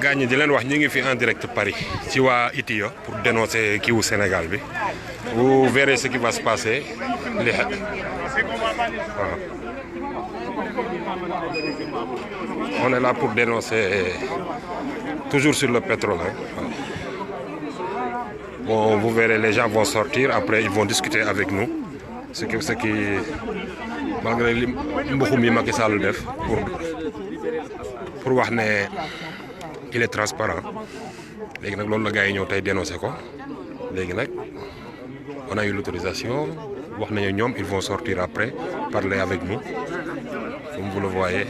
gars ñi di leen wax ñu ngi fi en direct Paris ci waa ITIE pour dénoncer kiiwu Sénégal bi vous verrez ce qui va se passer li waaw. On est là pour dénoncer toujours sur le pétrole. Bon, vous verrez, les gens vont sortir, après ils vont discuter avec nous. Ce qui malgré li mbuxum yi Macky Sall def pour wax ne il est transparent. Léegi nag loolu la gars yi ñëw tey dénoncer ko léegi nag on a eu l'autorisation wax nañu ñoom ils vont sortir après parler avec nous comme vous le voyez.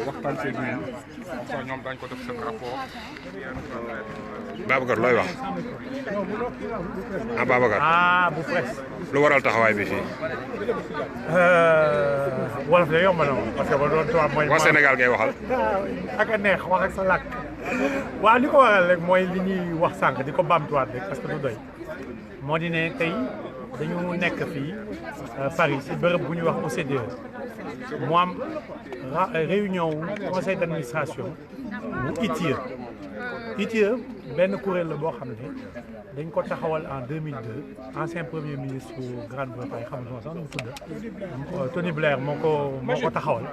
waxtaan ci ñoom ñoom dañ ko def seen rapport. Babacar looy wax ah Babacar. bu presse. lu waral taxawaay bi fii. wolof de yomb na parce que ba doon tubaab mooy. waa Sénégal ngay waxal. ak a neex wax ak sa làkk. waaw li ko waral rek mooy li ñuy wax sànq di ko baamtuwaat rek parce que du doy moo di ne tey dañu nekk fii Paris si bërëb bu ñuy wax OCDE mu am réunion conseil d'administration bu ITIE. ITIE benn kuréel la boo xam ne dañ ko taxawal en 2002 ancien premier ministre Grande-Bretagne xam nga sax nu mu tudd Tony Blair moo ko taxawal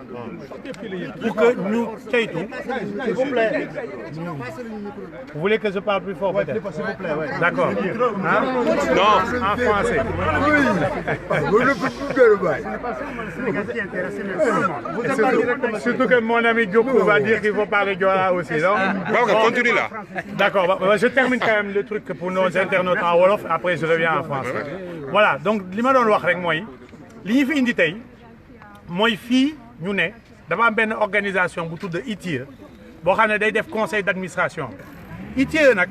pour que ñu ceytu. S'il vous plaît. Vous voulez que je parle plus fort peut-être? S'il vous plaît, oui. D'accord. Hein? Non. En français. Surtout que mon ami Diokou va dire qu'il faut parler Diola aussi, non? Babacar, continue là. D'accord, je termine quand même le truc pour nos internautes en wolof, après je reviens en français. Voilà, donc li ma doon wax rek mooy li ñu fi indi tey mooy fii ñu ne dafa am benn organisation bu tudd ITIE boo xam ne day def conseil d'administration. ITIE nag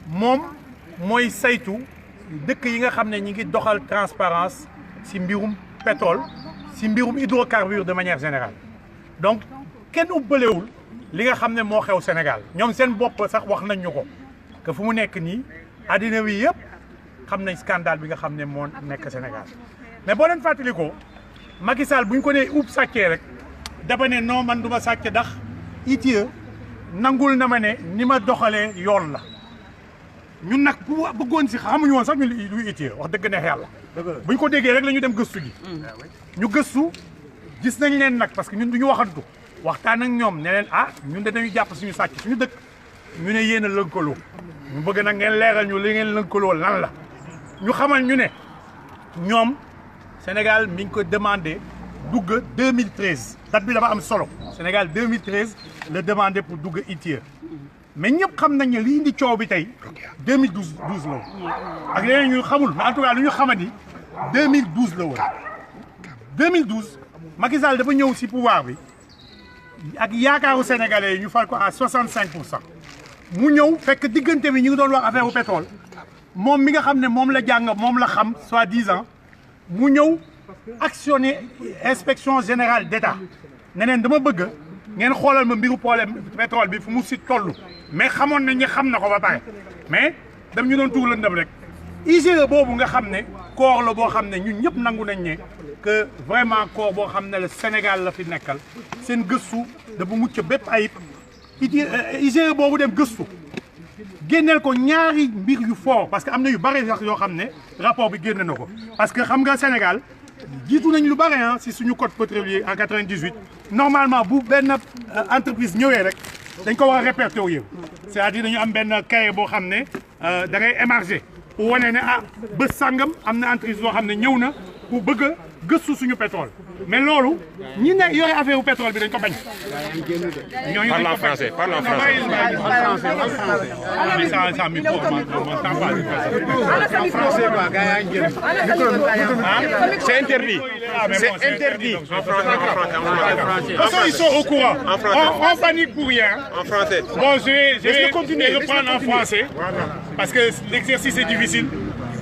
moom mooy saytu dëkk yi nga xam ne ñi ngi doxal transparence ci mbirum pétrole ci mbirum hydrocarbures de manière générale. Donc kenn ubbaleewul li nga xam ne moo xew Sénégal ñoom seen bopp sax wax nañ ñu ko que fu mu nekk nii addina wi yëpp xam nañ scandale bi nga xam ne moo nekk Sénégal mais boo leen fàttali ko Macky Sall bu ñu ko nee ub sàccee rek dafa ne non man du ma sàcc ndax ITIE nangul na ma ne ni ma doxalee yoon la ñun nag bu bëggoon si xamuñu woon sax ñu luy ITIE wax dëgg neex yàlla bu ñu ko déggee rek la ñu dem gëstu ji ñu gëstu gis nañ leen nag parce que ñun du ñu waxantu waxtaan ak ñoom ne leen ñun de dañuy jàpp suñu sàcc suñu dëkk ñu ne yéen a lëkkaloo ñu bëgg nag ngeen leeral ñu li ngeen lëkkaloo lan la ñu xamal ñu ne ñoom Sénégal mi ngi ko demandé dugg 2013 date bi dafa am solo Sénégal 2013 la demandé pour dugg ITIE mais ñëpp xam nañ ne li indi coow bi tey 2012 la woon ak leneen ñu xamul mais en tout cas lu ñu xamani 2012 la woon 2012 Macky Sall dafa ñëw si pouvoir bi ak yaakaaru sénégalais yi ñu fal ko à 65%. mu ñëw fekk diggante bi ñu ngi doon wax affaire bu pétrole moom mi nga xam ne moom la jàng moom la xam soi-disant mu ñëw actionner inspection générale d'État ne leen dama bëgg ngeen xoolal ma mbiru problème pétrole bi fu mu si toll mais xamoon nañ ñi xam na ko ba pare mais dam ñu doon tuur lëndëm rek IGE boobu nga xam ne corps la boo xam ne ñun ñëpp nangu nañ ne que vraiment corps boo xam ne le Sénégal la fi nekkal seen gëstu dafa mucc bépp ayib IGE boobu dem gëstu génneel ko ñaari mbir yu fort parce que am na yu bëri sax yoo xam ne rapport bi génn na ko parce que xam nga Sénégal jiitu nañ lu bëri si suñu code pétrolier en 98 normalement bu benn entreprise ñëwee rek dañ ko war a répertorier c'est-à-dire dañu am benn cahier boo xam ne da ngay émarger pour wane ne bés sàngam am na entreprise boo xam ne ñëw na pour bëgg a gëstu suñu pétrole mais loolu ñi ne yore affaire u pétrole bi dañ ko bañ. ñooñu parle en français parle en français. C'est interdit. C'est interdit. En français. De toute façon, ils sont au courant. On panique pour rien. En français. Bon, je vais continuer de reprendre en français parce que l'exercice est difficile.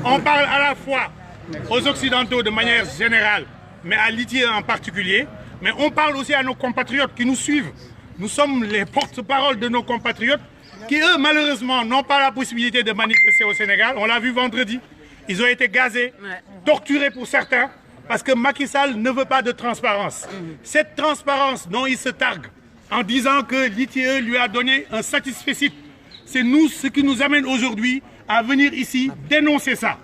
On parle à la fois aux Occidentaux de manière générale, mais à l'ITIE en particulier. Mais on parle aussi à nos compatriotes qui nous suivent. Nous sommes les porte-parole de nos compatriotes qui, eux, malheureusement, n'ont pas la possibilité de manifester au Sénégal. On l'a vu vendredi. Ils ont été gazés, torturés pour certains. Parce que Macky Sall ne veut pas de transparence. Cette transparence dont il se targue en disant que l'ITIE lui a donné un satisfecit, c'est nous ce qui nous amène aujourd'hui à venir ici dénoncer ça.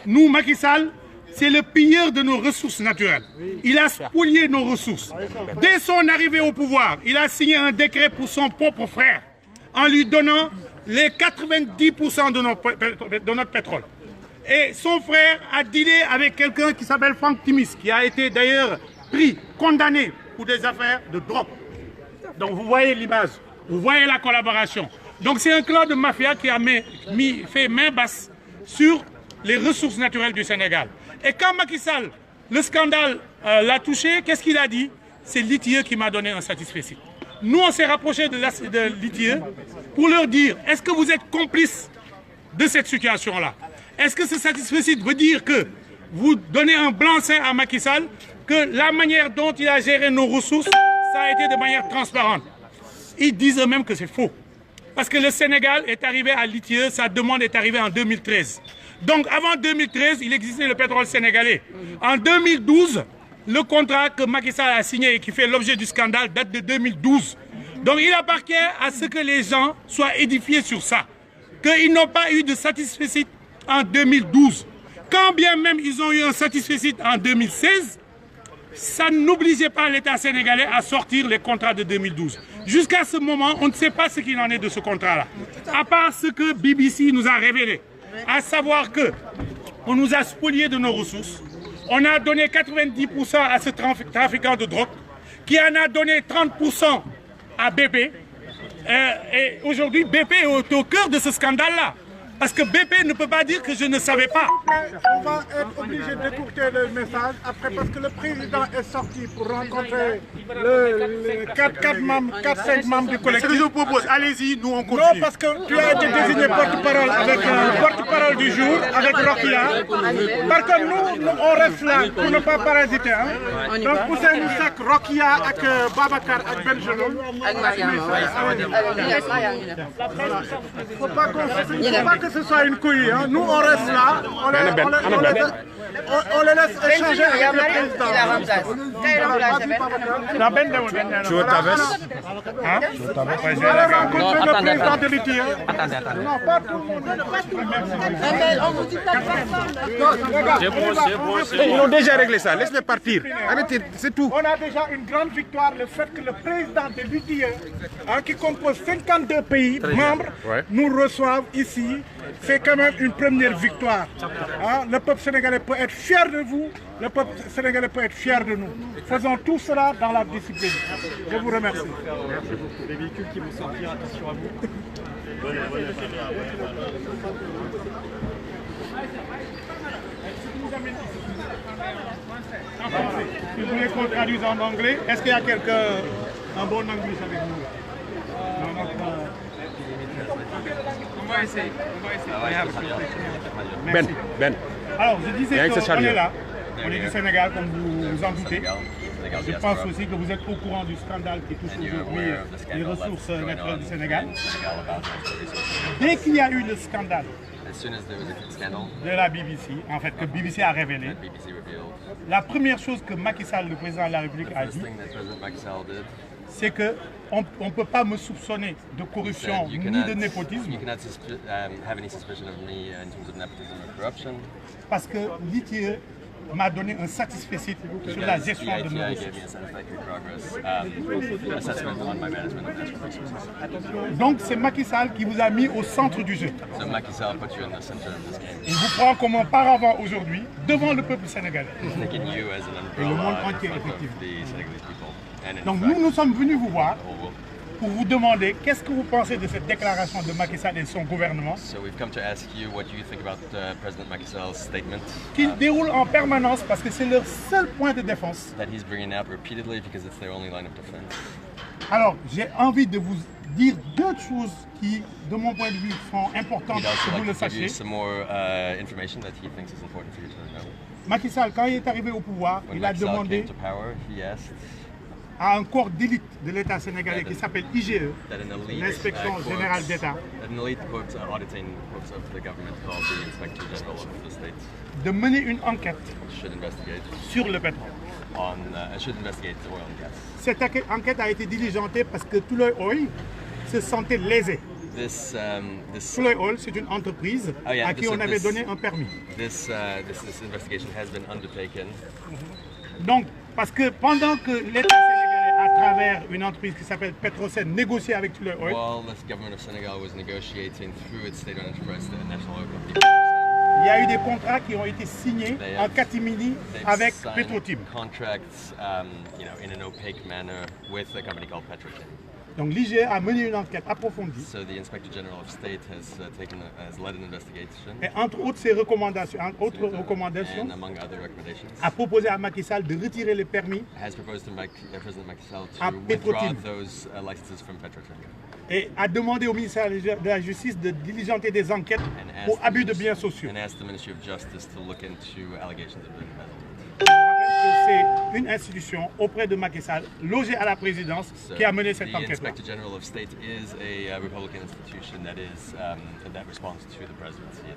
Nous, Macky Sall, c'est le pilleur de nos ressources naturelles. Il a spolié nos ressources. Dès son arrivée au pouvoir, il a signé un décret pour son propre frère en lui donnant les 90% de notre pétrole. Et son frère a dealé avec quelqu'un qui s'appelle Franck Timis, qui a été d'ailleurs pris, condamné pour des affaires de drogue. Donc vous voyez l'image, vous voyez la collaboration. Donc c'est un clan de mafia qui a fait main basse sur les ressources naturelles du Sénégal. Et quand Macky Sall, le scandale l'a touché, qu'est-ce qu'il a dit? C'est l'ITIE qui m'a donné un satisfecit. Nous, on s'est rapproché de l'ITIE pour leur dire, est-ce que vous êtes complices de cette situation-là? Est-ce que ce satisfecit veut dire que vous donnez un blanc-seing à Macky Sall, que la manière dont il a géré nos ressources, ça a été de manière transparente? Ils disent eux-mêmes que c'est faux. Parce que le Sénégal est arrivé à l'ITIE, sa demande est arrivée en 2013. Donc avant 2013, il existait le pétrole sénégalais. En 2012, le contrat que Macky Sall a signé et qui fait l'objet du scandale date de 2012. Donc il appartient à ce que les gens soient édifiés sur ça. Qu'ils n'ont pas eu de satisfecit en 2012. Quand bien même ils ont eu un satisfecit en 2016, ça n'obligeait pas l'État sénégalais à sortir les contrats de 2012. Jusqu'à ce moment, on ne sait pas ce qu'il en est de ce contrat-là. À part ce que BBC nous a révélé, à savoir qu'on nous a spolié de nos ressources, on a donné 90% à ce trafiquant de drogue, qui en a donné 30% à BP. Et aujourd'hui, BP est au cœur de ce scandale-là. Parce que BP ne peut pas dire que je ne savais pas. On va être obligé d'écouter le message après parce que le président est sorti pour rencontrer les 4-5 membres du collectif. Ce que je vous propose, allez-y, nous on continue. Non, parce que tu as été désigné porte-parole avec porte-parole du jour, avec Rokia. Par contre, nous, on reste là pour ne pas parasiter. Hein. Donc, Ousseynou Seck, Rokia, avec Babacar, avec Benjelloul. Il ne faut pas que ce soit une couille. Hein. Nous, on reste là. On les laisse échanger avec le président. Tu veux ta veste? Allez rencontrer le président de l'ITIE. Non, pas tout le monde. Ils ont déjà réglé ça, laisse-les partir. Arrêtez, c'est tout. On a déjà une grande victoire, le fait que le président de l'ITIE, qui compose 52 pays membres, nous reçoive ici. C'est quand même une première victoire. Hein? Le peuple sénégalais peut être fier de vous, le peuple sénégalais peut être fier de nous. Faisons tout cela dans la discipline. Je vous remercie. Merci beaucoup. Les véhicules qui vont sortir, attention à vous. Si vous voulez qu'on traduise en anglais, est-ce qu'il y a quelqu'un, un bon anglais avec nous? On va essayer. Ben. Alors, je disais qu'on est là, on est du Sénégal, comme vous vous en doutez. Je pense aussi que vous êtes au courant du scandale qui touche aujourd'hui les ressources naturelles du Sénégal. Dès qu'il y a eu le scandale de la BBC, en fait, que BBC a révélé, la première chose que Macky Sall, le président de la République, a dit, c'est qu'on ne peut pas me soupçonner de corruption ni de népotisme parce que l'ITIE m'a donné un satisfecit sur la gestion de nos ressources. Donc c'est Macky Sall qui vous a mis au centre du jeu. Il vous prend comme un paravent aujourd'hui devant le peuple sénégalais. Et le monde entier, effectivement. Donc nous sommes venus vous voir pour vous demander qu'est-ce que vous pensez de cette déclaration de Macky Sall et de son gouvernement qu'il déroule en permanence parce que c'est leur seul point de défense. Alors j'ai envie de vous dire deux choses qui, de mon point de vue, sont importantes que vous le sachiez. Macky Sall, quand il est arrivé au pouvoir, il a demandé à un corps d'élite de l'État sénégalais qui s'appelle IGE, l'Inspection Générale d'État, de mener une enquête sur le pétrole. Cette enquête a été diligentée parce que Tullow Oil se sentait lésé. Tullow Oil, c'est une entreprise à qui on avait donné un permis. Donc, parce que pendant que l'État sénégalais, à travers une entreprise qui s'appelle Petrosen, négociait avec Tullow Oil, il y a eu des contrats qui ont été signés en catimini avec Petrotim. Donc l'IGE a mené une enquête approfondie. Et entre autres ses recommandations, a proposé à Macky Sall de retirer les permis à Petrotim. Et a demandé au ministère de la Justice de diligenter des enquêtes pour abus de biens sociaux. C'est une institution auprès de Macky Sall, logée à la présidence, qui a mené cette enquête-là.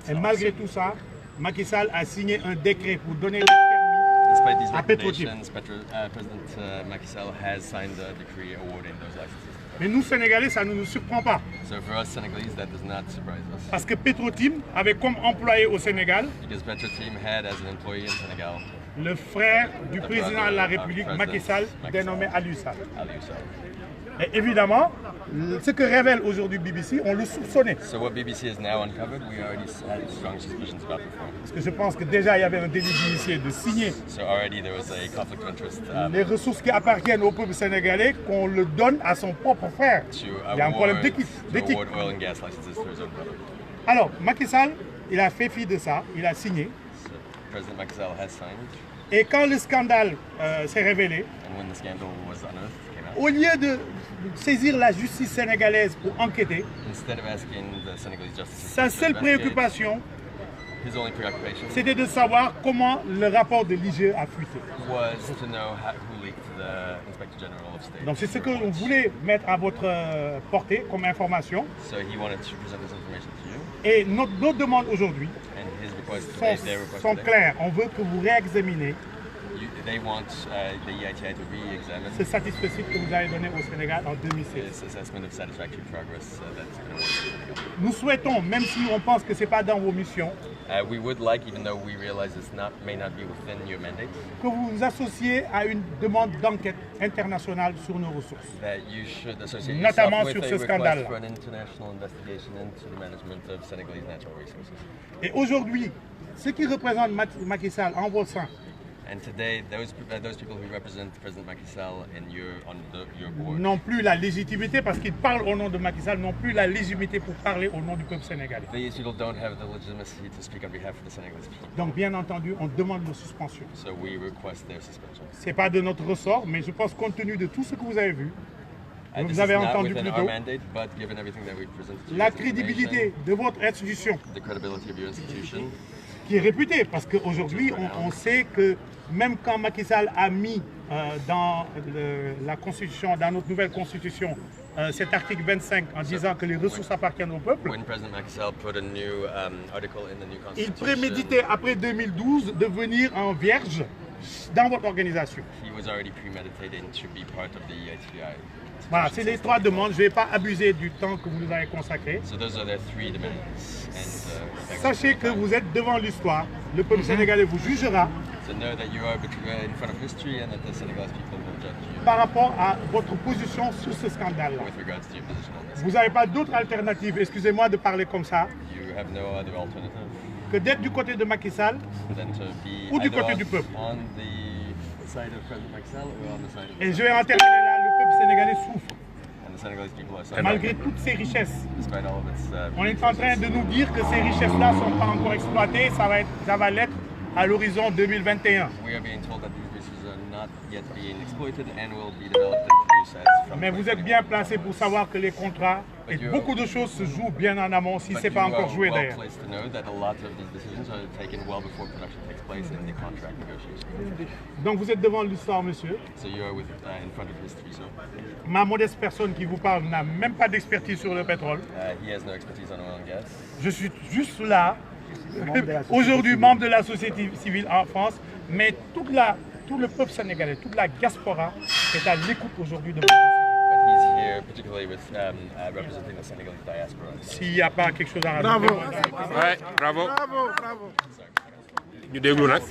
Et malgré tout ça, Macky Sall a signé un décret pour donner le permis à Petrotim. Mais nous, Sénégalais, ça ne nous surprend pas. Parce que Petrotim avait comme employé au Sénégal le frère du président de la République, Macky Sall, dénommé Aliou Sall. Et évidemment, ce que révèle aujourd'hui BBC, on le soupçonnait. Parce que je pense que déjà il y avait un délit d'initié de signer les ressources qui appartiennent au peuple sénégalais, qu'on le donne à son propre frère. Il y a un problème d'éthique. Alors, Macky Sall, il a fait fi de ça, il a signé. Et quand le scandale s'est révélé, au lieu de saisir la justice sénégalaise pour enquêter, sa seule préoccupation, c'était de savoir comment le rapport de l'IGE a fuité. Donc c'est ce que l'on voulait mettre à votre portée comme information. Et nos demandes aujourd'hui sont claires. On veut que vous réexaminiez ce satisfecit que vous avez donné au Sénégal en 2016. Nous souhaitons, même si on pense que ce n'est pas dans vos missions, que vous vous associez à une demande d'enquête internationale sur nos ressources, notamment sur ce scandale. Et aujourd'hui, ce qui représente Macky Sall en vos seins, n'ont plus la légitimité, parce qu'ils parlent au nom de Macky Sall, n'ont plus la légitimité pour parler au nom du peuple sénégalais. Donc bien entendu, on demande leur suspension. Ce n'est pas de notre ressort, mais je pense compte tenu de tout ce que vous avez vu, vous avez entendu plus tôt, la crédibilité de votre institution, qui est réputée, parce qu'aujourd'hui, on sait que même quand Macky Sall a mis dans la Constitution, dans notre nouvelle Constitution, cet article 25 en disant que les ressources appartiennent au peuple, il préméditait après 2012 de venir en vierge dans votre organisation. Voilà, c'est les trois demandes. Je ne vais pas abuser du temps que vous nous avez consacré. Sachez que vous êtes devant l'histoire. Le peuple sénégalais vous jugera par rapport à votre position sur ce scandale-là. Vous n'avez pas d'autre alternative, excusez-moi de parler comme ça, que d'être du côté de Macky Sall ou du côté du peuple. Et je vais en terminer là, le peuple sénégalais souffre. Malgré toutes ces richesses, on est en train de nous dire que ces richesses-là ne sont pas encore exploitées, ça va l'être à l'horizon 2021. not yet being exploited and will be developed and produced as from. Mais vous êtes bien placé pour savoir que les contrats et beaucoup de choses se jouent bien en amont si ce n'est pas encore joué d'ailleurs. Well placed to know that a lot of these decisions are taken well before production takes place in the contract negotiations. Donc vous êtes devant l'histoire, monsieur. So you are in front of history. So Ma modeste personne qui vous parle n'a même pas d'expertise sur le pétrole. he has no expertise on oil and gas. Je suis juste là, aujourd'hui membre de la société civile en France, mais tout le peuple sénégalais, toute la diaspora est à l'écoute aujourd'hui de votre décision. But he's here particularly with representing the Senegalese diaspora. S'il n'y a pas quelque chose à rajouter. Ouais, bravo. ñu déglu nag.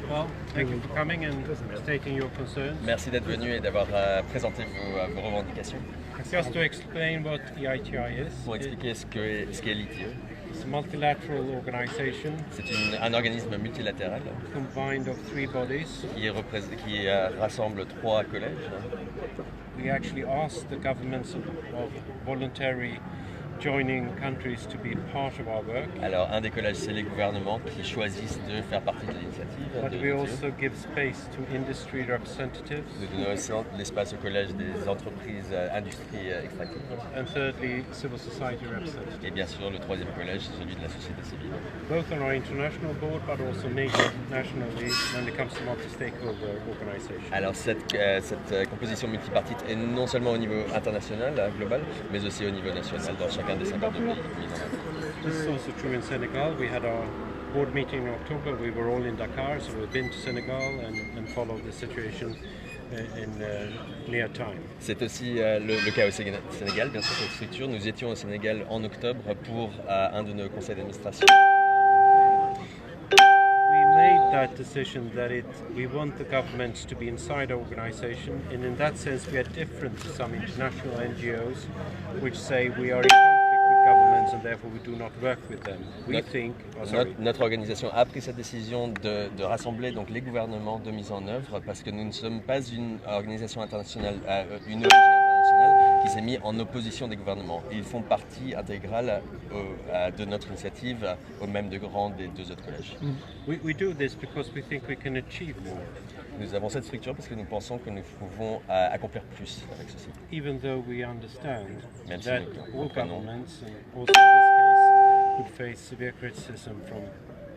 Well, thank you for coming and stating your concerns. Merci d'être venu et d'avoir présenté vos revendications. Just to explain what EITI is, Pour expliquer ce qu'est l'ITIE, it's a multilateral organization c'est un organisme multilatéral combined of 3 bodies. qui rassemble 3 collèges. We actually asked the governments of voluntary joining countries to be part of our work. Alors, un des collèges, c'est les gouvernements qui choisissent de faire partie de l'initiative. But we also give space to industry representatives. Nous donnons aussi l'espace au collège des entreprises, industries extractives. And thirdly, civil society representatives. Et bien sûr, le 3e collège, c'est celui de la société civile. Both on our international board, but also nationally when it comes to multi-stakeholder organizations. Alors, cette composition multipartite est non seulement au niveau international, global, mais aussi au niveau national, dans chacun des 52 pays mis en œuvre. This is also true in Senegal. We had our board meeting in October. We were all in Dakar, so we've been to Senegal and followed the situation in near time. C'est aussi le cas au Sénégal, bien sûr, cette structure. Nous étions au Sénégal en octobre pour un de nos conseils d'administration. We made that decision that we want the government to be inside our organization, and in that sense we are different to some international NGOs which say we are in conflict with governments and therefore we do not work with them. We think... Notre organisation a pris cette décision de rassembler donc les gouvernements de mise en œuvre parce que nous ne sommes pas une organisation internationale, une ONG internationale qui s'est mise en opposition des gouvernements. Ils font partie intégrale de notre initiative, au même de rang des 2 autres collèges. We do this because we think we can achieve more. Nous avons cette structure parce que nous pensons que nous pouvons accomplir plus avec ceci. Even though we understand Même si that nous all comprenons. governments, and also in this case, could face severe criticism from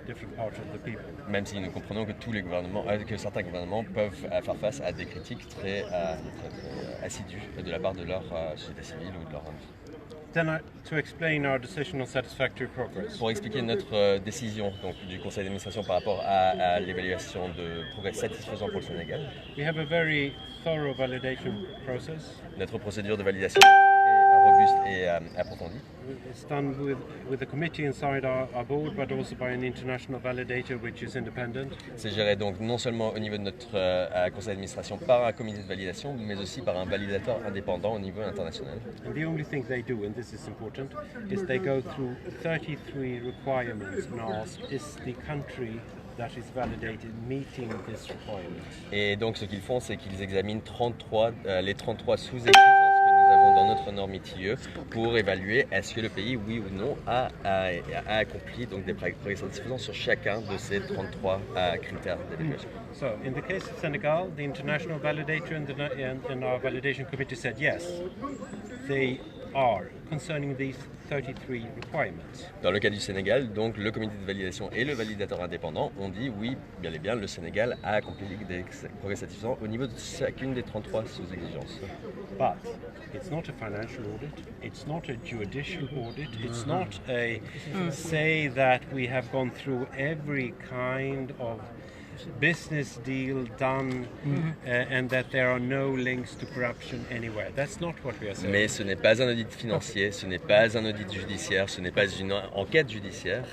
different parts of the people. Même si nous comprenons que tous les gouvernements, que certains gouvernements peuvent faire face à des critiques très assidues de la part de leur société civile ou de leur industrie. Then to explain our decision on satisfactory progress. Pour expliquer notre décision donc, du conseil d'administration par rapport à l'évaluation de progrès satisfaisant pour le Sénégal, We have a very thorough validation process. notre procédure de validation est très robuste et approfondie. It's done with a committee inside our board, but also by an international validator which is independent. C'est géré donc non seulement au niveau de notre conseil d'administration par un comité de validation, mais aussi par un validateur indépendant au niveau international. And the only thing they do, and this is important, is they go through 33 requirements and ask, is the country that is validated meeting this requirement? Et donc ce qu'ils font, c'est qu'ils examinent les 33 sous-exigences que nous avons dans notre norme ITIE pour évaluer est-ce que le pays, oui ou non, a accompli donc des progrès satisfaisants sur chacun de ces 33 critères d'évaluation. So, in the case of Senegal, the international validator and our validation committee said yes, they are concerning these 33 requirements. Dans le cas du Sénégal, donc le comité de validation et le validateur indépendant ont dit oui, bien et bien, le Sénégal a accompli des progrès satisfaisants au niveau de chacune des 33 sous-exigences. But it's not a financial audit, it's not a judicial audit, it's not a say that we have gone through every kind of business deal done and that there are no links to corruption anywhere. That's not what we are saying. Mais ce n'est pas un audit financier, ce n'est pas un audit judiciaire, ce n'est pas une enquête judiciaire.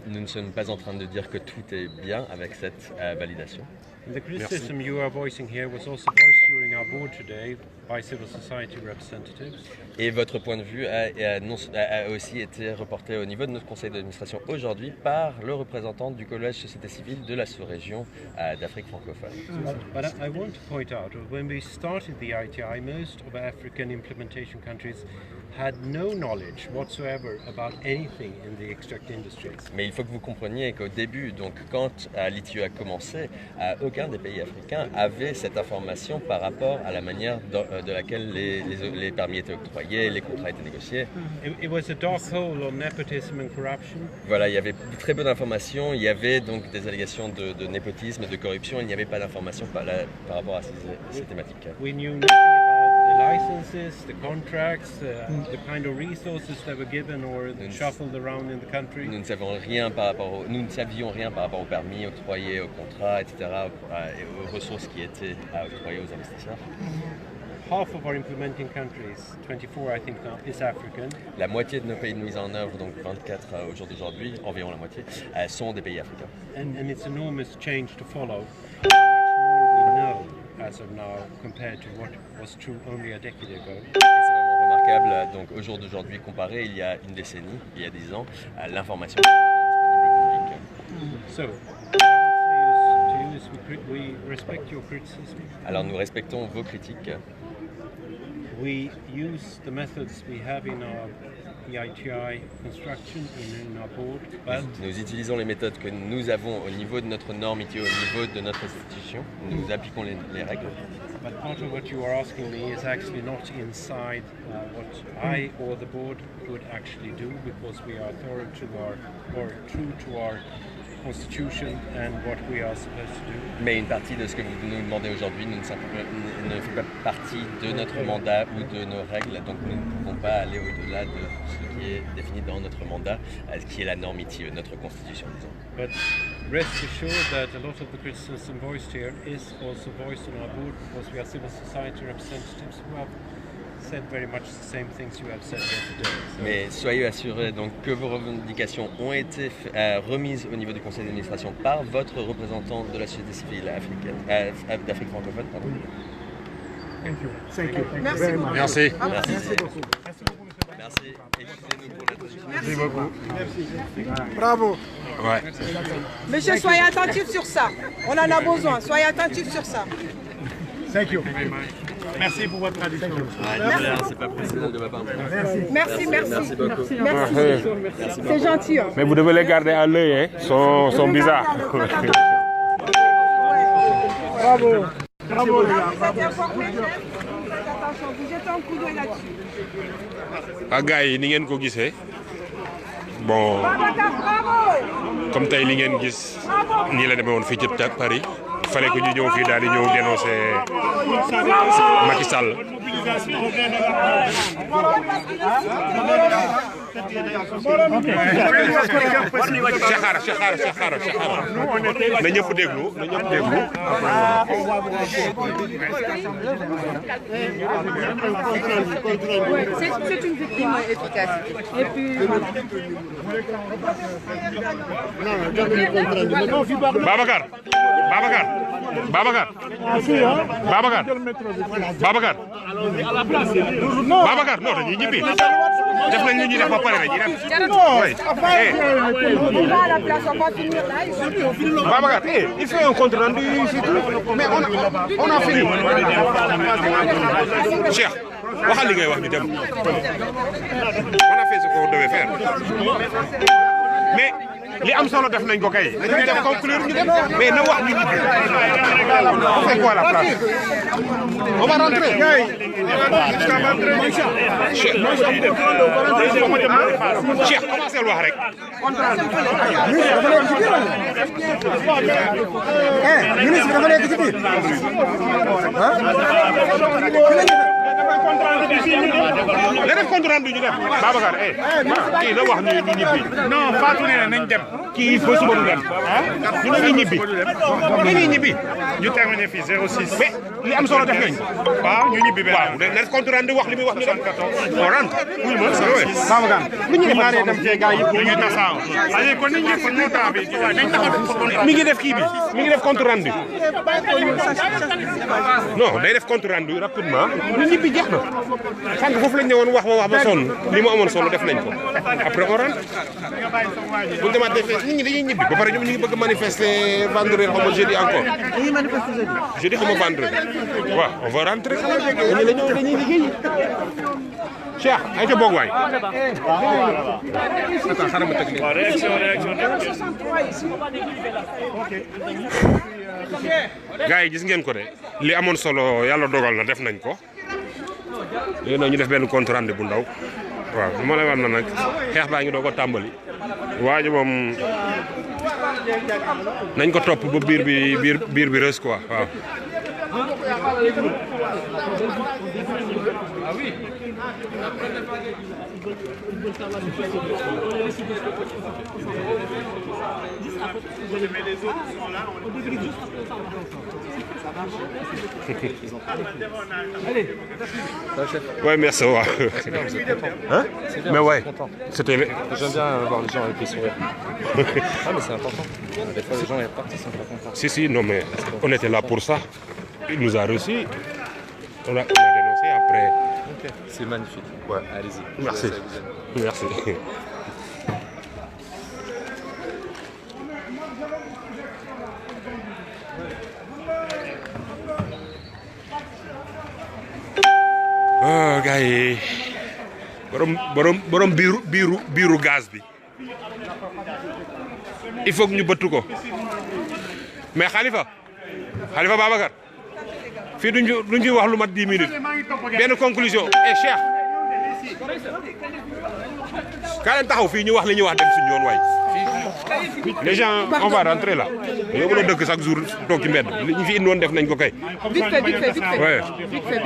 Nous ne sommes pas en train de dire que tout est bien avec cette validation. And the criticism you are voicing here was also voiced during our board today by civil society representatives. Et votre point de vue a aussi été reporté au niveau de notre conseil d'administration aujourd'hui par le représentant du collège société civile de la sous-région d'Afrique francophone. But I want to point out, when we started the ITI, most of African implementation countries had no knowledge whatsoever about anything in the extract industries. Mais il faut que vous compreniez qu'au début, donc quand l'ITU a commencé, aucun des pays africains avait cette information par rapport à la manière de laquelle les permis étaient octroyés, les contrats étaient négociés. It was a dark hole of nepotism and corruption. Voilà, il y avait très peu d'informations, il y avait donc des allégations de népotisme et de corruption, il n'y avait pas d'informations par rapport à ces thématiques. We knew nothing about the licenses, the contracts, the kind of resources that were given or shuffled around in the country. Nous ne savions rien par rapport aux permis octroyés, aux contrats, etc., et aux ressources qui étaient octroyées aux investisseurs. Half of our implementing countries, 24 I think now, is African. La moitié de nos pays de mise en œuvre, donc 24 au jour d'aujourd'hui, environ la moitié, sont des pays africains. And it's enormous change to follow. Much more we know as of now compared to what was true only a decade ago. Et c'est vraiment remarquable, donc au jour d'aujourd'hui comparé il y a une décennie, il y a 10 ans, l'information est disponible au public. So, what I would say to you is we respect your criticism. Alors nous respectons vos critiques. We use the methods we have in our EITI construction in our board, but Nous utilisons les méthodes que nous avons au niveau de notre norme ITU, au niveau de notre institution. Nous appliquons les règles. but part of what you are asking me is actually not inside what I or the board could actually do, because we are true to our constitution and what we are supposed to do. Mais une partie de ce que vous nous demandez aujourd'hui ne fait pas partie de notre mandat ou de nos règles, donc nous ne pouvons pas aller au-delà de ce qui est défini dans notre mandat, qui est la norme ITU, notre constitution, disons. But rest assured that a lot of the criticism voiced here is also voiced on our board, because we are civil society representatives who have said very much the same things you have said here today. So Mais soyez assurés donc que vos revendications ont été remises au niveau du conseil d'administration par votre représentant de la société civile africaine, d'Afrique francophone. Pardon. Thank you. Merci beaucoup. Merci. Merci. Merci. Excusez-nous pour l'introduction. Merci beaucoup. Bravo. Ouais. Monsieur, soyez attentifs sur ça. On en a besoin. Soyez attentifs sur ça. Thank you. Merci pour votre traduction. C'est pas professionnel de ma part. Merci. Merci beaucoup. Merci. C'est gentil. Hein. Mais vous devez les garder à l'œil, hein. Ils sont bizarres. Bravo. Bravo. Vous êtes informés, faites attention. Vous jetez un coup d'œil là-dessus. ah gars yi ni ngeen ko gisee bon comme tey li ngeen gis nii la demee woon fii ci Paris il fallait que ñu ñëw fii daal di ñëw dénoncer Macky Sall. Cheikh na ñëpp déglu C'est une victime efficace. Et puis Babacar non dañuy ñibbi def nañ li ñuy def ba pare rek ñu dem. on va à la place, on va finir là. Babacar, il fait un compte rendu ici, mais on a fini. Cheikh, waxal li ngay wax ñu dem. On a fait ce qu'on devait faire. Mais li am solo def nañ ko kay. Dañuy def conclure ñu dem, mais na wax ñu ñibbi. On fait quoi à la place? On va rentrer. Cheikh, commencez wax rek. Ministre dafa nekk ci biir. la def compte rendu ñu def Babacar kii la wax ñu ñibbi. non Fatou nee na nañ dem. kii ba suba du dem. ñu dañuy ñibbi. dañuy ñibbi. ñu terminé fii 06. mais li am solo def nañ. waaw ñu ñibbi benn waaw na def compte rendu wax li muy wax ñu dem. on rentre. oui ma Babacar. lu ñu def dem ci gars yi ñu ngi tasaaw. allez kon nañ ñëpp ñu temps bi nañ taxaw. mi ngi def kii bi mi ngi def compte rendu. non day def compte rendu rapidement. ñu ñibbi jeex na. sànq foofu lañ ne woon wax ba sonn li mu amoon solo def nañ ko après on rentre. bu ñu demaatee fee nit ñi dañuy ñibbi ba pare ñoom ñu ngi bëgg manifester vendredi xaw ma jeudi encore. dañuy manifester jeudi. jeudi xaw ma vendredi. waaw on va rentrer. dañuy liggéey. Cheikh ay ca boog waay. gars yi gis ngeen ko de li amoon solo yàlla dogal na def nañ ko léegi nag ñu def benn compte rendu bu ndaw waaw li ma lay wax na nag xeex baa ngi doog a tàmbali waa ji moom nañ ko topp ba biir bi rës quoi waaw. Ouais, merci. Ouais. Hein? Mais ouais, c'était. J'aime bien voir les gens avec les sourires. Ah, mais c'est important. Des fois, les gens sont partis, ils sont pas contents. Si, non, mais on était là pour ça. Il nous a reçus. On a dénoncé après. Ok, c'est magnifique. Ouais, allez-y. Merci. Merci. gars yi borom biiru gaz bi il faut que ñu bëtt ko mais Khalifa Babacar fii duñ fi wax lu mat 10 minutes benn conclusion Cheikh kaa leen taxaw fii ñu wax li ñuy wax dem suñu yoon waay les gens on va rentrer là yow mën a dëkk chaque jour toog ci mbedd li ñu fi indi woon def nañ ko kay. Vite fait. Ouais. Vite fait.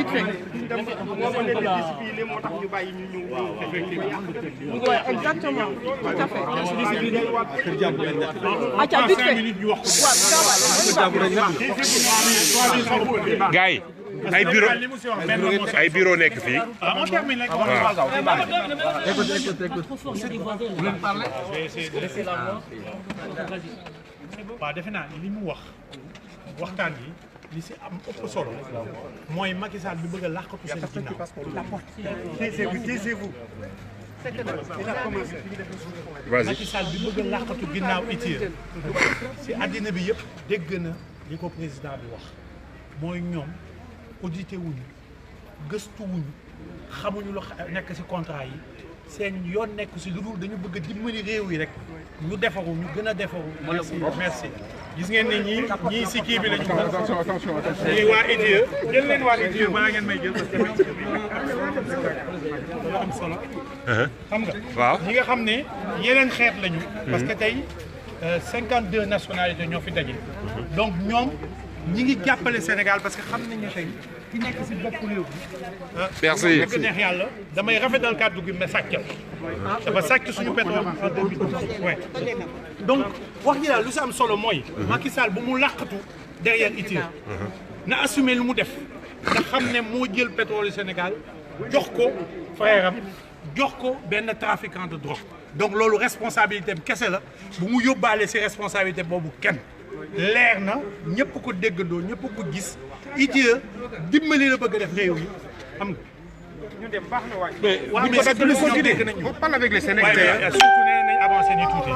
Exactement. Tout à fait. Attends, vite fait. Gars yi ay bureau nekk fii. On termine avec waaw defe naa li mu wax waxtaan yi li si am ëpp solo mooy Macky Sall bi bëgg a làqatu seen ginnaaw. Taisez-vous. Macky Sall bi bëgg a làqatu ginnaaw ITIE si àddina bi yëpp dégg na li ko président bi wax mooy ñoom audité wuñu gëstu wuñu xamuñu lu nekk si contrat yi seen yoon nekk si lu dul dañu bëgg a dimbali réew yi rek ñu defaru ñu gën a defaru. merci gis ngeen ne ñii si kii bi la ñu. attention ñii waa ITIE jël leen waa ITIE balaa ngeen may jël parce que dañoo am solo. xam nga. waaw ñi nga xam ne yeneen xeet lañu. parce que tey 52 nationalités ñoo fi daje. donc ñoom ñi ngi jàppale Sénégal parce que xam nañu tey ki nekk si bopp réew bi. merci dëgg neex yàlla damay rafetal kàddu gi mais sàcc dafa sàcc suñu pétrole en 2012. ouais donc wax ji daal lu si am solo mooy. Macky Sall bu mu làqatu derrière ITIE. na assumer lu mu def. nga xam ne moo jël pétrole Sénégal jox ko frère am jox ko benn trafiquant de drogue. donc loolu responsabilité am kese la bu mu yóbbaale si responsabilité boobu kenn. leer na ñëpp ko déggandoo ñëpp ko gis ITIE dimbali la bëgg a def réew yi xam nga. ñu dem baax na waay. mais bu ñu ko dégg nañu. on parle avec les Sénégalais. surtout nee nañ avancé ni tuuti.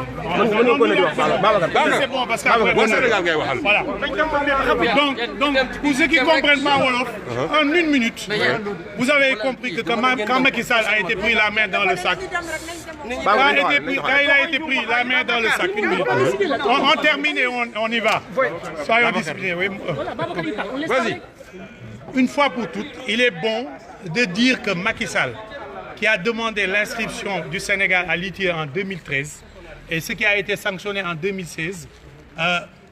c'est bon parce que après Sénégal ngay waxal. voilà donc pour ceux qui comprennent pas wolof. en une minute. vous avez compris que quand Macky Sall a été pris la main dans le sac. Quand il a été pris la main dans le sac, une minute. On termine et on y va. Soyons disciplinés. Oui. Vas-y. Une fois pour toutes, il est bon de dire que Macky Sall, qui a demandé l'inscription du Sénégal à l'ITIE en 2013 et ce qui a été sanctionné en 2016,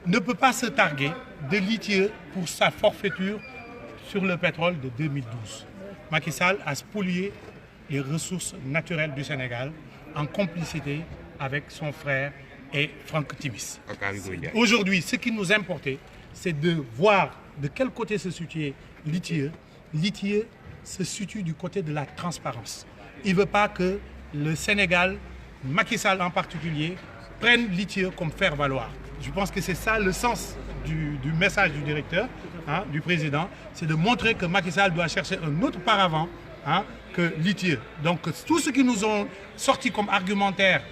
ne peut pas se targuer de l'ITIE pour sa forfaiture sur le pétrole de 2012. Macky Sall a spolié les ressources naturelles du Sénégal en complicité avec son frère et Franck Timis. Aujourd'hui, ce qui nous importait, c'est de voir de quel côté se situait l'ITIE. L'ITIE se situe du côté de la transparence. Il ne veut pas que le Sénégal, Macky Sall en particulier, prenne l'ITIE comme faire valoir. Je pense que c'est ça le sens du message du directeur, hein, du président, c'est de montrer que Macky Sall doit chercher un autre paravent, hein, que l'ITIE. Donc tout ce qui nous ont sorti comme argumentaire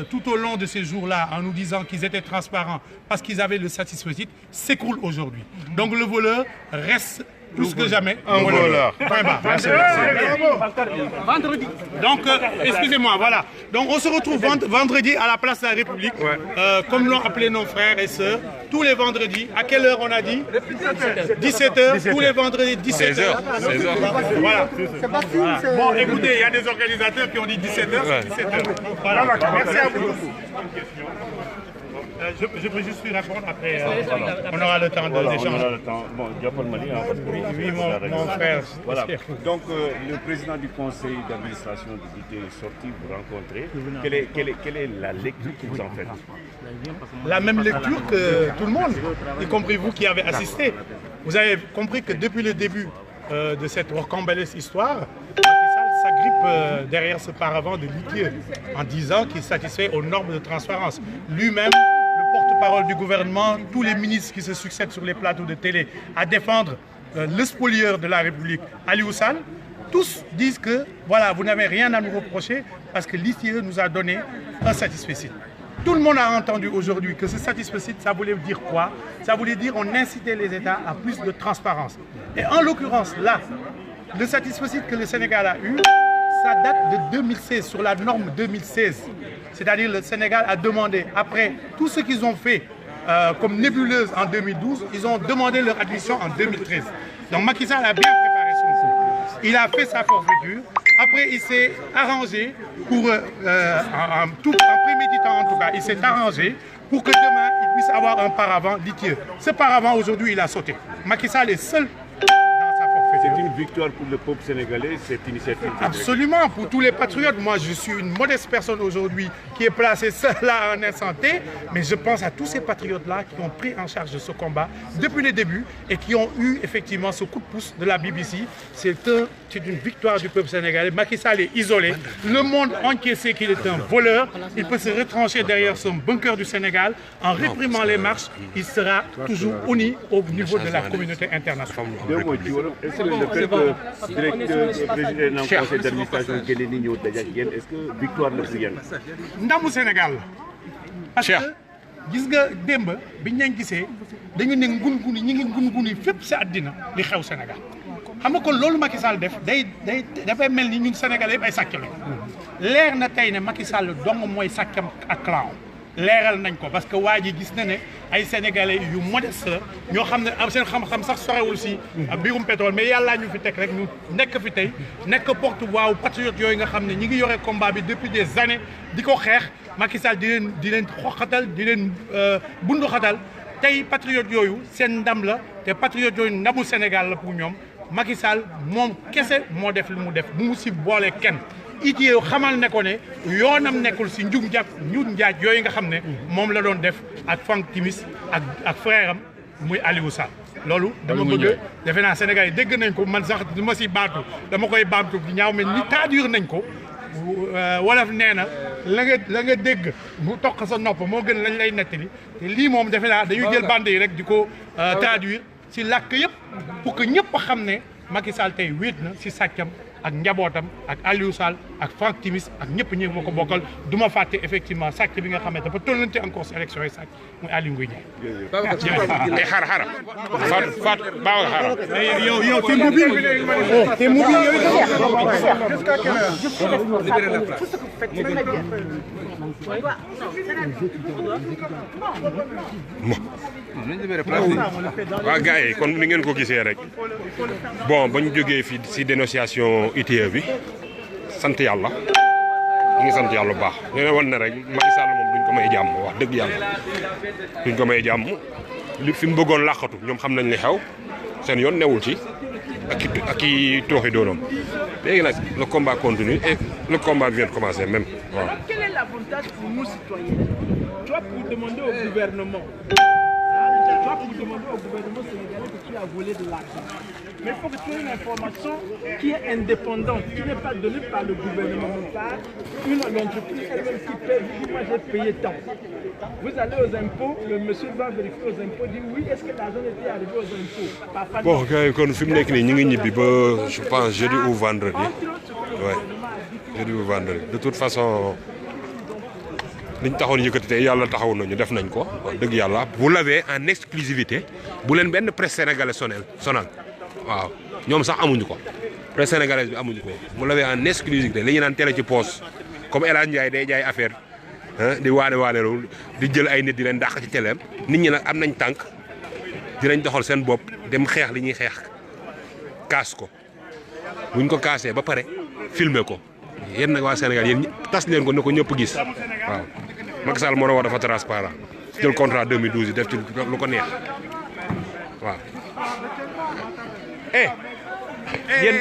tout au long de ces jours-là, en nous disant qu'ils étaient transparents parce qu'ils avaient le satisfecit, s'écroule aujourd'hui. Donc le voleur reste plus que jamais un voleur. Merci. Vendredi. Donc, excusez-moi, voilà. Donc, on se retrouve vendredi à la place de la République, comme l'ont appelé nos frères et sœurs, tous les vendredis. À quelle heure on a dit 17h. Tous les vendredis, 17h. 16h. Voilà. Bon, écoutez, il y a des organisateurs qui ont dit 17h, 17h. Voilà. Merci à vous. Je peux juste lui répondre après. On aura le temps d'échanger. Bon, Oui, mon frère. Voilà. Donc, le président du conseil d'administration de l'ITIE est sorti vous rencontrer. Quelle est la lecture que vous en faites? La même lecture que tout le monde, y compris vous qui avez assisté. Vous avez compris que depuis le début de cette rocambolesque histoire, s'agrippe derrière ce paravent de l'ITIE en disant qu'il satisfait aux normes de transparence. Lui-même, le porte-parole du gouvernement, tous les ministres qui se succèdent sur les plateaux de télé à défendre le spolieur de la République, Aliou Sall, tous disent que voilà, vous n'avez rien à nous reprocher parce que l'ITIE nous a donné un satisfecit. Tout le monde a entendu aujourd'hui que ce satisfecit, ça voulait dire quoi? Ça voulait dire qu'on incitait les États à plus de transparence. Et en l'occurrence, là, le satisfecit que le Sénégal a eu, ça date de 2016, sur la norme 2016. C'est-à-dire le Sénégal a demandé, après tout ce qu'ils ont fait comme nébuleuse en 2012, ils ont demandé leur admission en 2013. Donc Macky Sall a bien préparé son coup. Il a fait sa forfaiture. Après, il s'est arrangé pour, en préméditant en tout cas, il s'est arrangé pour que demain, il puisse avoir un paravent l'ITIE. Ce paravent, aujourd'hui, il a sauté. Macky Sall est seul. C'est une victoire pour le peuple sénégalais, cette initiative. Absolument, pour tous les patriotes. Moi, je suis une modeste personne aujourd'hui qui est placée seule là en instant T, mais je pense à tous ces patriotes-là qui ont pris en charge ce combat depuis le début et qui ont eu effectivement ce coup de pouce de la BBC. C'est une victoire du peuple sénégalais. Macky Sall est isolé. Le monde entier sait qu'il est un voleur. Il peut se retrancher derrière son bunker du Sénégal. En réprimant les marches, il sera toujours uni au niveau de la communauté internationale. Le fait que le président du conseil d'administration est-ce que victoire la fi ndamu Sénégal parce que gis nga démb biñ leen gisee dañu ne ngun-nguni ñi ngi ngun-nguni fépp si àddina li xew Sénégal xam nga kon loolu Macky Sall def dafay mel ni ñun Sénégalais yëpp ay sàcc lañ leer na tey ne Macky Sall dong mooy sàccam ak clan leeral nañ ko parce que waa ji gis na ne ay sénégalais yu modeste la ñoo xam ne am seen xam-xam sax sorewul si biirum pétrole mais yàllaa ñu fi teg rek ñu nekk fi tey nekk porte-voix patriote yooyu nga xam ne ñi ngi yore combat bi depuis des années di ko xeex Macky Sall di leen xoxatal di leen bundu xatal tey patriote yooyu seen ndam la te patriote yooyu ndamu Sénégal la pour ñoom Macky Sall moom kese moo def li mu def bu mu si boole kenn ITIE xamal ne ko ne yoonam nekkul si njug njaaj yooyu nga xam ne moom la doon def ak Franck Timis ak frère am muy Aliou Sall loolu dama bëgg defe naa Sénégal yi dégg nañ ko man sax du ma si baatu dama koy baatu ñaaw mais ni traduire nañ ko wolof nee na la nga dégg mu toq sa nopp moo gën lañ lay nettali te lii moom defe naa dañuy jël bande yi rek di ko traduire si làkk yëpp pour que ñëpp xam ne Macky Sall tey wéet na si sàccam ak njabootam ak Aliou Sall ak Franck Timis ak ñëpp ñi ma ko bokkal du ma fàtte effectivement sàcc bi nga xamante dafa tollante encore si élection yi sàcc muy Aliou Ngouille Ndiaye. xaaral Fatou Babacar xaaral. yow t'es mobile. T'es mobile yooyu Jusqu'à quelle heure? Libérez la place. waaw gars yi kon ni ngeen ko gisee rek bon ba ñu jógee fii si dénonciation ITIE bi sant yàlla ñu ngi sant yàlla bu baax ñu ne woon ne rek Macky Sall moom duñ ko may jàmm wax dëgg yàlla duñ ko may jàmm li fi mu bëggoon làqatu ñoom xam nañ li xew seen yoon newul ci ak i tooxi doonam léegi nag le combat continue et le combat vient de commencer même waaw. Quel est l'avantage pour nous citoyens? Toi, pour demander au gouvernement, sénégalais que tu as volé de l'argent. Mais il faut que tu aies une information qui est indépendante, qui n'est pas donnée par le gouvernement, mais par l'entreprise elle-même qui paie. Moi, j'ai payé tant. Vous allez aux impôts, le monsieur va vérifier aux impôts, dit oui, est-ce que l'argent était arrivé aux impôts? Bon, gars yi kon fi mu nekk nii ñu ngi ñibbi ba je pense jeudi ou vendredi. Ouais, jeudi ou vendredi. De toute façon liñ taxoon yëkkati tey yàlla taxaw nañu def nañ ko wax dëgg yàlla. Vous l'avez en exclusivité bu leen benn presse sénégalaise sonal waaw ñoom sax amuñu ko presse sénégalaise bi amuñu ko. Vous l'avez en exclusivité li ñu naan télé ci poche comme El Hadj Ndiaye day jaay affaire di waane di jël ay nit di leen dàq ci téléem nit ñi nag am nañ tànk dinañ doxal seen bopp dem xeex li ñuy xeex kaas ko buñ ko kaasee ba pare filmer ko yéen nag waa Sénégal yéen tas leen ko ne ko ñëpp gis waaw. Macky Sall moo doon wax dafa transparent jël contrat 2012 yi def ci lu ko neex waaw. yéen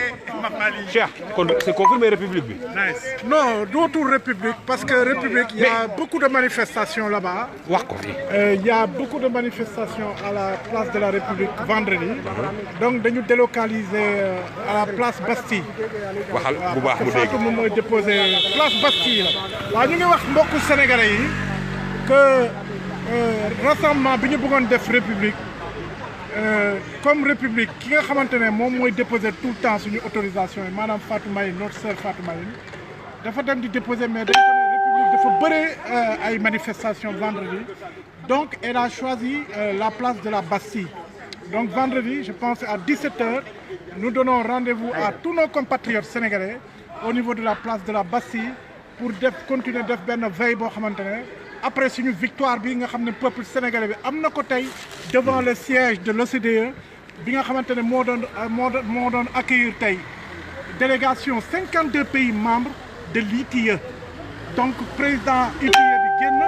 Cheikh kon c'est confirmé république bi. Non, d'autres républiques, parce que république, il y a beaucoup de manifestations là-bas. wax ko fi. Il y a beaucoup de manifestations à la place de la République vendredi. Donc, nous délocaliser à la place Bastille. waxal bu baax mu dégg. Nous avons déposé place Bastille. Nous avons dit beaucoup de Sénégalais que rassemblement bi ñu bëggoon def république comme république ki nga xamante ne moom mooy déposer tout le temps suñu autorisation yi maanaam Fatou Maye notre sœur Fatou Maye dafa dem di déposer mais dañ ko ne république dafa bëre ay manifestations vendredi donc elle a choisi la place de la Bastille. Donc vendredi, je pense à 17h, nous donnons rendez-vous à tous nos compatriotes sénégalais au niveau de la place de la Bastille pour continuer def benn veille boo xamante ne après suñu victoire bi nga xam ne peuple sénégalais bi am na ko tey devant le siège de l'OCDE bi nga xamante ne moo doon accueillir tey délégation 52 pays membres de l'ITIE. Donc président ITIE bi génn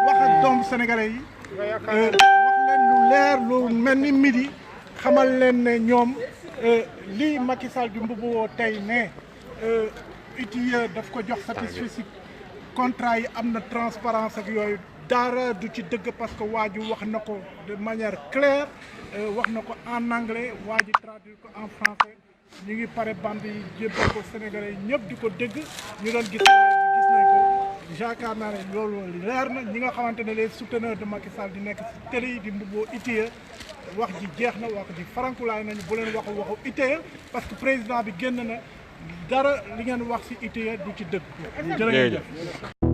wax ak doomu sénégalais yi wax leen lu leer lu mel ni midi xamal leen ne ñoom lii Macky Sall di mbubboo tey ne ITIE daf ko jox satisfecit contrat yi am na transparence ak yooyu dara du ci dëgg parce que waa ji wax na ko de manière claire wax na ko en anglais waa ji traduire ko en français ñu ngi pare bande yi jébbal ko Sénégalais yi ñëpp di ko dégg ñu doon gis nañ ko yaakaar naa ne loolu leer na ñi nga xamante ne les souteneurs de Macky Sall di nekk ci télé yi di mbubboo ITIE wax ji jeex na wax ji farankulaay nañu bu leen waxu ITIE parce que président bi génn na dara li ngeen wax ci ITIE du ci dëgg jërëjëf